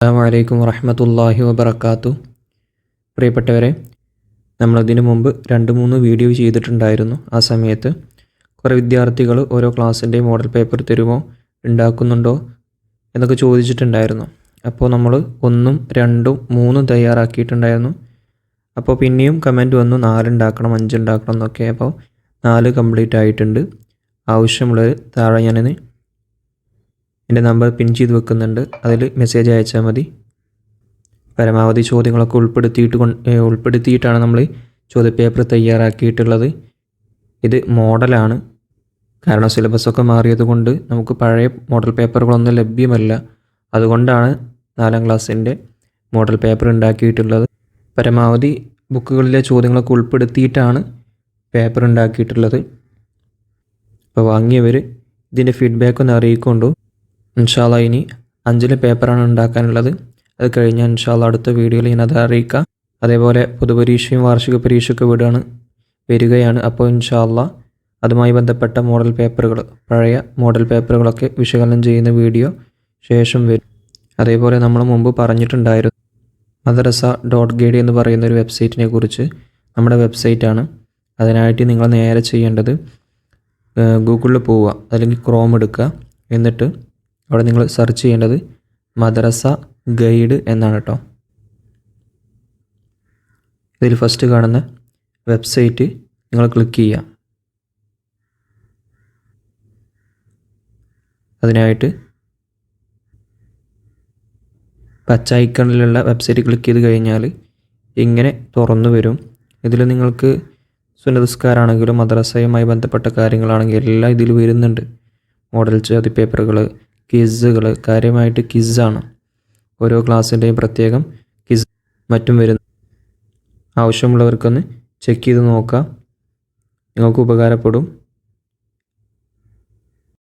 അസ്സലാമു വറഹ്മത്തുള്ളാഹി വബറകാതുഹു. പ്രിയപ്പെട്ടവരെ, നമ്മളതിനു മുമ്പ് 2-3 വീഡിയോ ചെയ്തിട്ടുണ്ടായിരുന്നു. ആ സമയത്ത് കുറേ വിദ്യാർത്ഥികൾ ഓരോ ക്ലാസ്സിൻ്റെ മോഡൽ പേപ്പർ തരുമോ, ഉണ്ടാക്കുന്നുണ്ടോ എന്നൊക്കെ ചോദിച്ചിട്ടുണ്ടായിരുന്നു. അപ്പോൾ നമ്മൾ 1, 2, 3 തയ്യാറാക്കിയിട്ടുണ്ടായിരുന്നു. അപ്പോൾ പിന്നെയും കമൻറ്റ് വന്നു 4 ഉണ്ടാക്കണം, 5 ഉണ്ടാക്കണം എന്നൊക്കെ. അപ്പോൾ 4 കംപ്ലീറ്റ് ആയിട്ടുണ്ട്. ആവശ്യമുള്ളവർ താഴെ ഞാനിന്ന് എൻ്റെ നമ്പർ പിൻ ചെയ്ത് വെക്കുന്നുണ്ട്. അതിൽ മെസ്സേജ് അയച്ചാൽ മതി. പരമാവധി ചോദ്യങ്ങളൊക്കെ ഉൾപ്പെടുത്തിയിട്ടാണ് നമ്മൾ ചോദ്യപേപ്പർ തയ്യാറാക്കിയിട്ടുള്ളത്. ഇത് മോഡലാണ്. കാരണം സിലബസൊക്കെ മാറിയത് കൊണ്ട് നമുക്ക് പഴയ മോഡൽ പേപ്പറുകളൊന്നും ലഭ്യമല്ല. അതുകൊണ്ടാണ് 4ാം ക്ലാസ്സിൻ്റെ മോഡൽ പേപ്പർ ഉണ്ടാക്കിയിട്ടുള്ളത്. പരമാവധി ബുക്കുകളിലെ ചോദ്യങ്ങളൊക്കെ ഉൾപ്പെടുത്തിയിട്ടാണ് പേപ്പർ ഉണ്ടാക്കിയിട്ടുള്ളത്. അപ്പോൾ വാങ്ങിയവർ ഇതിൻ്റെ ഫീഡ്ബാക്ക് ഒന്ന് അറിയിക്കൊണ്ടു. ഇൻഷാ അല്ലാഹ് ഇനി 5 പേപ്പറാണ് ഉണ്ടാക്കാനുള്ളത്. അത് കഴിഞ്ഞാൽ ഇൻഷാ അല്ലാഹ് അടുത്ത വീഡിയോയിൽ ഞാനത് അറിയിക്കാം. അതേപോലെ പൊതുപരീക്ഷയും വാർഷിക പരീക്ഷയൊക്കെ വരികയാണ്. അപ്പോൾ ഇൻഷാ അല്ലാഹ് അതുമായി ബന്ധപ്പെട്ട മോഡൽ പേപ്പറുകൾ, പഴയ മോഡൽ പേപ്പറുകളൊക്കെ വിശകലനം ചെയ്യുന്ന വീഡിയോ ശേഷം വരും. അതേപോലെ നമ്മൾ മുമ്പ് പറഞ്ഞിട്ടുണ്ടായിരുന്നു madrasa.guide എന്ന് പറയുന്ന ഒരു വെബ്സൈറ്റിനെ കുറിച്ച്. നമ്മുടെ വെബ്സൈറ്റാണ്. അതിനായിട്ട് നിങ്ങൾ നേരെ ചെയ്യേണ്ടത് ഗൂഗിളിൽ പോവുക, അല്ലെങ്കിൽ ക്രോം എടുക്കുക. എന്നിട്ട് അവിടെ നിങ്ങൾ സെർച്ച് ചെയ്യേണ്ടത് മദ്രസ ഗൈഡ് എന്നാണ് കേട്ടോ. ഇതിൽ ഫസ്റ്റ് കാണുന്ന വെബ്സൈറ്റ് നിങ്ങൾ ക്ലിക്ക് ചെയ്യുക. അതിനായിട്ട് പച്ച ഐക്കണിലുള്ള വെബ്സൈറ്റ് ക്ലിക്ക് ചെയ്ത് കഴിഞ്ഞാൽ ഇങ്ങനെ തുറന്നു വരും. ഇതിൽ നിങ്ങൾക്ക് സുന്നതസ്കാരാണെങ്കിലും മദ്രസയുമായി ബന്ധപ്പെട്ട കാര്യങ്ങളാണെങ്കിലും എല്ലാം ഇതിൽ വരുന്നുണ്ട്. മോഡൽ ചോദ്യപേപ്പറുകൾ, ക്വിസുകൾ, കാര്യമായിട്ട് ക്വിസാണ്. ഓരോ ക്ലാസ്സിൻ്റെയും പ്രത്യേകം ക്വിസ് മറ്റും വരുന്നു. ആവശ്യമുള്ളവർക്കൊന്ന് ചെക്ക് ചെയ്ത് നോക്കാം, നിങ്ങൾക്ക് ഉപകാരപ്പെടും.